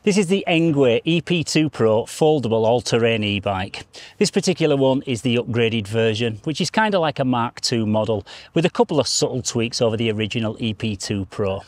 This is the Engwe EP2 PRO foldable all-terrain e-bike. This particular one is the upgraded version, which is kind of like a Mark II model with a couple of subtle tweaks over the original EP2 PRO.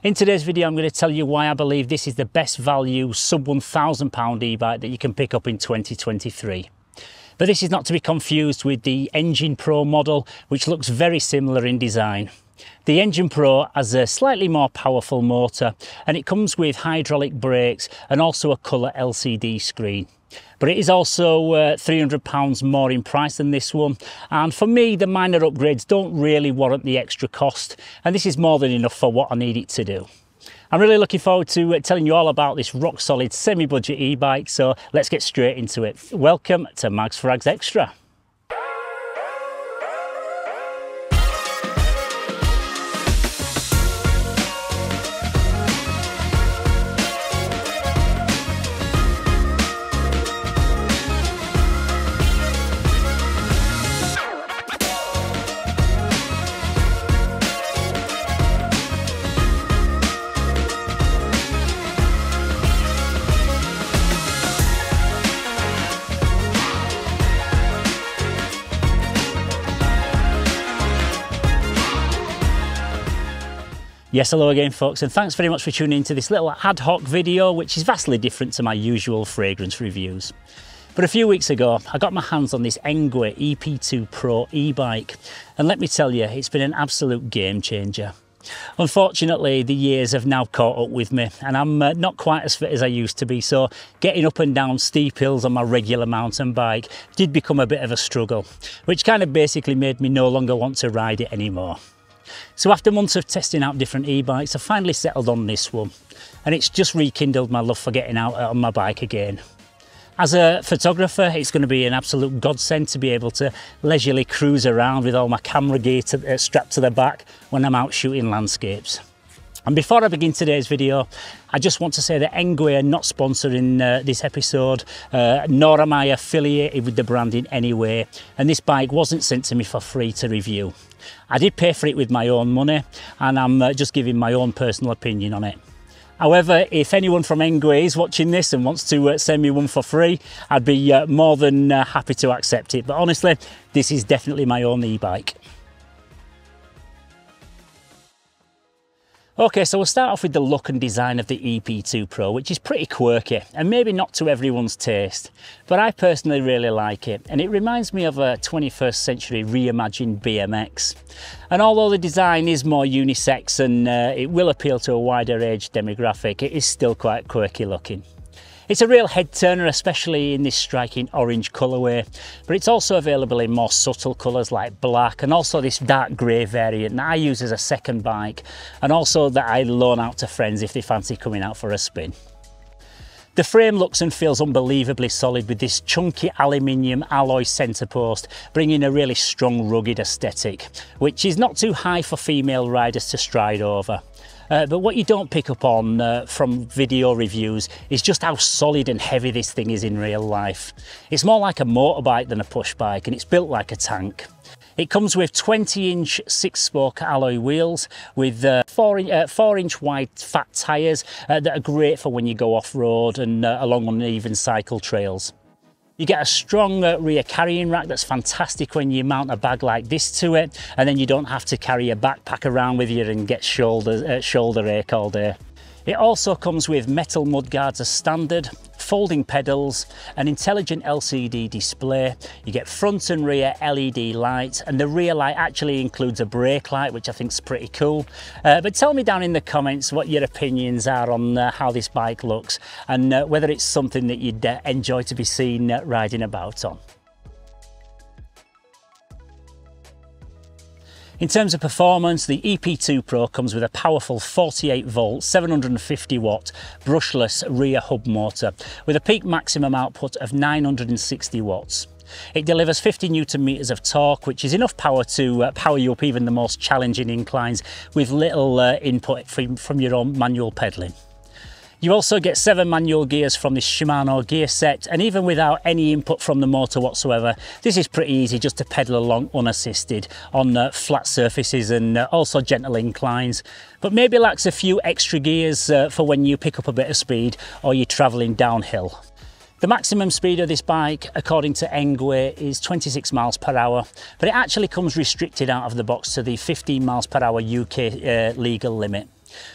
In today's video, I'm going to tell you why I believe this is the best value sub £1,000 e-bike that you can pick up in 2023. But this is not to be confused with the Engine Pro model, which looks very similar in design. The Engine Pro has a slightly more powerful motor and it comes with hydraulic brakes and also a colour LCD screen. But it is also £300 more in price than this one, and for me the minor upgrades don't really warrant the extra cost, and this is more than enough for what I need it to do. I'm really looking forward to telling you all about this rock solid semi-budget e-bike, so let's get straight into it. Welcome to Mags Frags Extra. Yes, hello again folks, and thanks very much for tuning into this little ad hoc video, which is vastly different to my usual fragrance reviews. But a few weeks ago, I got my hands on this Engwe EP2 PRO e-bike, and let me tell you, it's been an absolute game changer. Unfortunately, the years have now caught up with me, and I'm not quite as fit as I used to be, so getting up and down steep hills on my regular mountain bike did become a bit of a struggle, which kind of basically made me no longer want to ride it anymore. So after months of testing out different e-bikes, I finally settled on this one, and it's just rekindled my love for getting out on my bike again. As a photographer, it's going to be an absolute godsend to be able to leisurely cruise around with all my camera gear strapped to the back when I'm out shooting landscapes. And before I begin today's video, I just want to say that Engwe are not sponsoring this episode, nor am I affiliated with the brand in any way, and this bike wasn't sent to me for free to review. I did pay for it with my own money, and I'm just giving my own personal opinion on it. However, if anyone from Engwe is watching this and wants to send me one for free, I'd be more than happy to accept it. But honestly, this is definitely my own e-bike. Okay, so we'll start off with the look and design of the EP2 PRO, which is pretty quirky and maybe not to everyone's taste, but I personally really like it, and it reminds me of a 21st century reimagined BMX. And although the design is more unisex and it will appeal to a wider age demographic, it is still quite quirky looking. It's a real head turner, especially in this striking orange colourway, but it's also available in more subtle colours like black, and also this dark grey variant that I use as a second bike, and also that I loan out to friends if they fancy coming out for a spin. The frame looks and feels unbelievably solid with this chunky aluminium alloy centre post, bringing a really strong rugged aesthetic, which is not too high for female riders to stride over. But what you don't pick up on from video reviews is just how solid and heavy this thing is in real life. It's more like a motorbike than a push bike, and it's built like a tank. It comes with 20-inch 6-spoke alloy wheels with 4-inch wide fat tyres that are great for when you go off-road and along uneven cycle trails. You get a strong rear carrying rack that's fantastic when you mount a bag like this to it, and then you don't have to carry a backpack around with you and get shoulder ache all day. It also comes with metal mudguards as standard, folding pedals, an intelligent LCD display. You get front and rear LED lights, and the rear light actually includes a brake light, which I think is pretty cool. But tell me down in the comments what your opinions are on how this bike looks, and whether it's something that you'd enjoy to be seen riding about on. In terms of performance, the EP2 PRO comes with a powerful 48 volt, 750 watt brushless rear hub motor with a peak maximum output of 960 watts. It delivers 50 Newton meters of torque, which is enough power to power you up even the most challenging inclines with little input from your own manual pedalling. You also get 7 manual gears from this Shimano gear set, and even without any input from the motor whatsoever, this is pretty easy just to pedal along unassisted on flat surfaces and also gentle inclines, but maybe lacks a few extra gears for when you pick up a bit of speed or you're travelling downhill. The maximum speed of this bike, according to Engwe, is 26 miles per hour, but it actually comes restricted out of the box to the 15 miles per hour UK legal limit.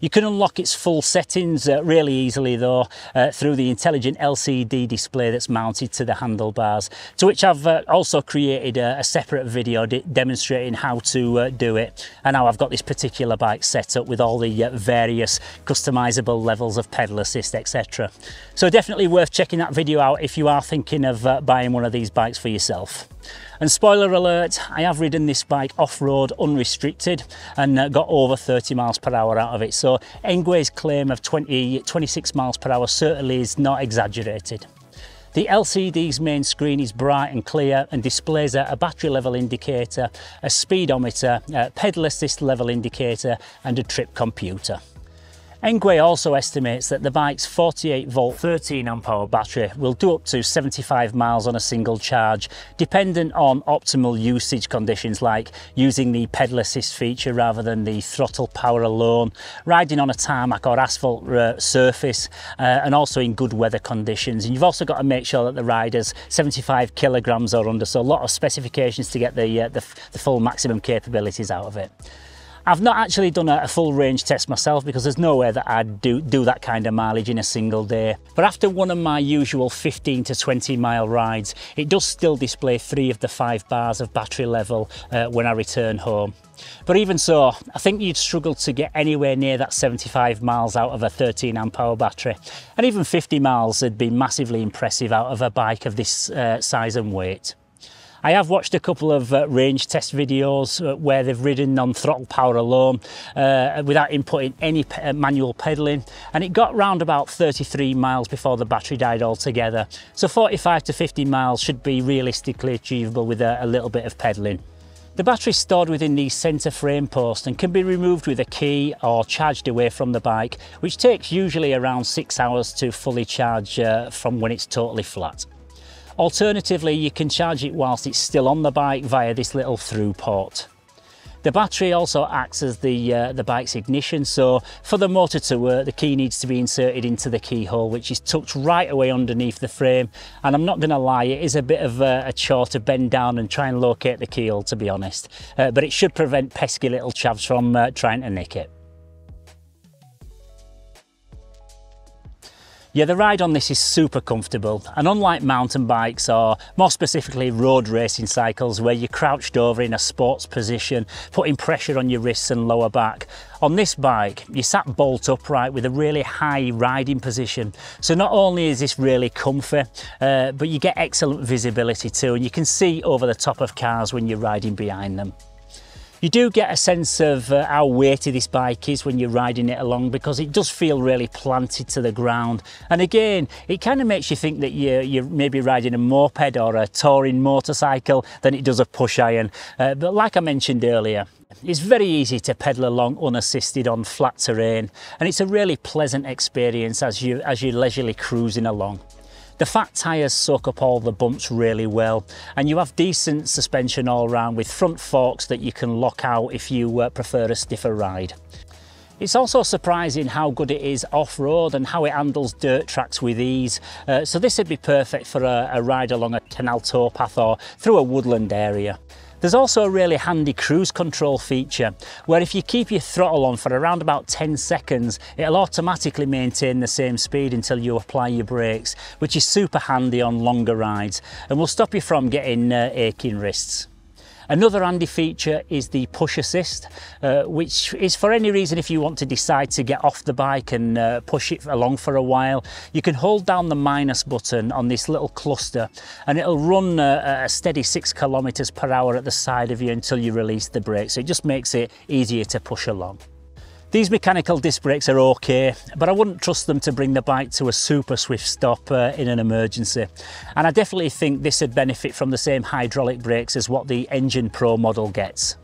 You can unlock its full settings really easily though through the intelligent LCD display that's mounted to the handlebars, to which I've also created a separate video demonstrating how to do it, and how I've got this particular bike set up with all the various customizable levels of pedal assist, etc. So definitely worth checking that video out if you are thinking of buying one of these bikes for yourself. And spoiler alert, I have ridden this bike off-road unrestricted and got over 30 miles per hour out of it, so Engwe's claim of 26 miles per hour certainly is not exaggerated. The LCD's main screen is bright and clear and displays a battery level indicator, a speedometer, a pedal assist level indicator and a trip computer. Engwe also estimates that the bike's 48 volt 13 amp hour battery will do up to 75 miles on a single charge, dependent on optimal usage conditions like using the pedal assist feature rather than the throttle power alone, riding on a tarmac or asphalt surface, and also in good weather conditions. And you've also got to make sure that the rider's 75 kilograms or under, so a lot of specifications to get the full maximum capabilities out of it. I've not actually done a full range test myself because there's no way that I'd do that kind of mileage in a single day. But after one of my usual 15 to 20 mile rides, it does still display 3 of the 5 bars of battery level when I return home. But even so, I think you'd struggle to get anywhere near that 75 miles out of a 13 amp hour battery. And even 50 miles would be massively impressive out of a bike of this size and weight. I have watched a couple of range test videos where they've ridden on throttle power alone without inputting any manual pedalling, and it got round about 33 miles before the battery died altogether. So 45 to 50 miles should be realistically achievable with a little bit of pedalling. The battery is stored within the centre frame post and can be removed with a key or charged away from the bike, which takes usually around 6 hours to fully charge from when it's totally flat. Alternatively, you can charge it whilst it's still on the bike via this little through port. The battery also acts as the bike's ignition, so for the motor to work, the key needs to be inserted into the keyhole, which is tucked right away underneath the frame. And I'm not going to lie, it is a bit of a chore to bend down and try and locate the keyhole, to be honest. But it should prevent pesky little chavs from trying to nick it. Yeah, the ride on this is super comfortable, and unlike mountain bikes or more specifically road racing cycles where you're crouched over in a sports position, putting pressure on your wrists and lower back, on this bike you're sat bolt upright with a really high riding position. So not only is this really comfy, but you get excellent visibility too, and you can see over the top of cars when you're riding behind them. You do get a sense of how weighty this bike is when you're riding it along, because it does feel really planted to the ground. And again, it kind of makes you think that you're maybe riding a moped or a touring motorcycle than it does a push iron. But like I mentioned earlier, it's very easy to pedal along unassisted on flat terrain, and it's a really pleasant experience as you're leisurely cruising along. The fat tyres soak up all the bumps really well, and you have decent suspension all round with front forks that you can lock out if you prefer a stiffer ride. It's also surprising how good it is off-road and how it handles dirt tracks with ease. So this would be perfect for a ride along a canal towpath or through a woodland area. There's also a really handy cruise control feature where if you keep your throttle on for around about 10 seconds, it'll automatically maintain the same speed until you apply your brakes, which is super handy on longer rides and will stop you from getting aching wrists. Another handy feature is the push assist, which is for any reason if you want to decide to get off the bike and push it along for a while. You can hold down the minus button on this little cluster and it'll run a steady 6 kilometers per hour at the side of you until you release the brake. So it just makes it easier to push along. These mechanical disc brakes are okay, but I wouldn't trust them to bring the bike to a super swift stop in an emergency. And I definitely think this would benefit from the same hydraulic brakes as what the Engwe EP2 PRO model gets.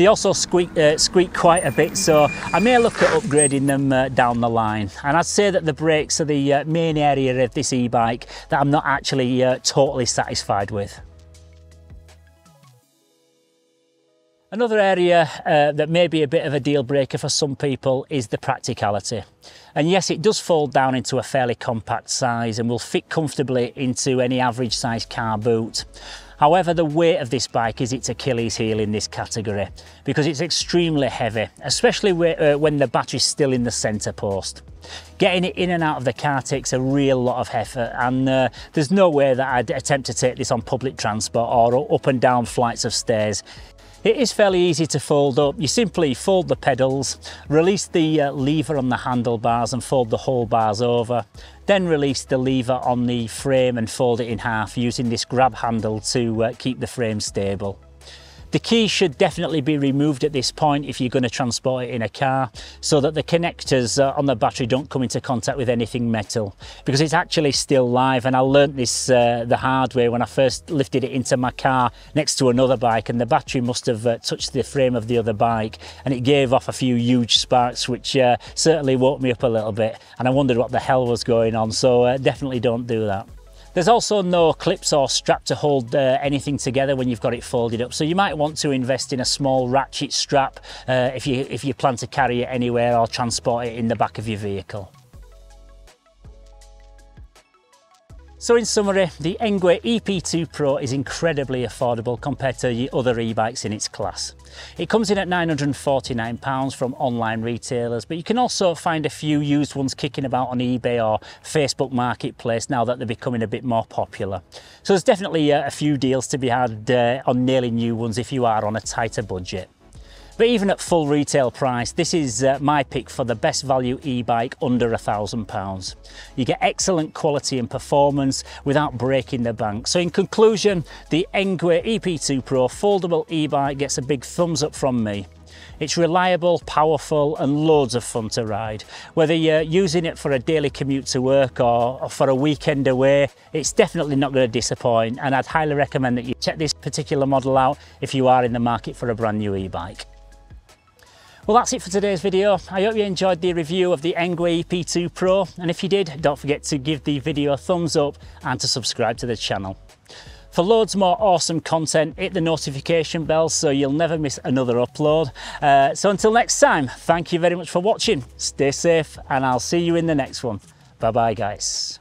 They also squeak quite a bit, so I may look at upgrading them down the line. And I'd say that the brakes are the main area of this e-bike that I'm not actually totally satisfied with. Another area that may be a bit of a deal breaker for some people is the practicality. And yes, it does fold down into a fairly compact size and will fit comfortably into any average size car boot. However, the weight of this bike is its Achilles heel in this category because it's extremely heavy, especially when the battery's still in the centre post. Getting it in and out of the car takes a real lot of effort, and there's no way that I'd attempt to take this on public transport or up and down flights of stairs. It is fairly easy to fold up. You simply fold the pedals, release the lever on the handlebars and fold the whole bars over, then release the lever on the frame and fold it in half using this grab handle to keep the frame stable. The key should definitely be removed at this point if you're going to transport it in a car, so that the connectors on the battery don't come into contact with anything metal, because it's actually still live. And I learnt this the hard way when I first lifted it into my car next to another bike, and the battery must have touched the frame of the other bike and it gave off a few huge sparks, which certainly woke me up a little bit, and I wondered what the hell was going on. So definitely don't do that. There's also no clips or strap to hold anything together when you've got it folded up, so you might want to invest in a small ratchet strap if you plan to carry it anywhere or transport it in the back of your vehicle. So in summary, the Engwe EP2 PRO is incredibly affordable compared to other e-bikes in its class. It comes in at £949 from online retailers, but you can also find a few used ones kicking about on eBay or Facebook Marketplace now that they're becoming a bit more popular. So there's definitely a few deals to be had on nearly new ones if you are on a tighter budget. But even at full retail price, this is my pick for the best value e-bike under £1,000. You get excellent quality and performance without breaking the bank. So in conclusion, the Engwe EP2 PRO foldable e-bike gets a big thumbs up from me. It's reliable, powerful and loads of fun to ride. Whether you're using it for a daily commute to work or for a weekend away, it's definitely not going to disappoint, and I'd highly recommend that you check this particular model out if you are in the market for a brand new e-bike. Well, that's it for today's video. I hope you enjoyed the review of the Engwe EP2 PRO, and if you did, don't forget to give the video a thumbs up and to subscribe to the channel. For loads more awesome content, hit the notification bell so you'll never miss another upload. So until next time, thank you very much for watching, stay safe, and I'll see you in the next one. Bye bye guys.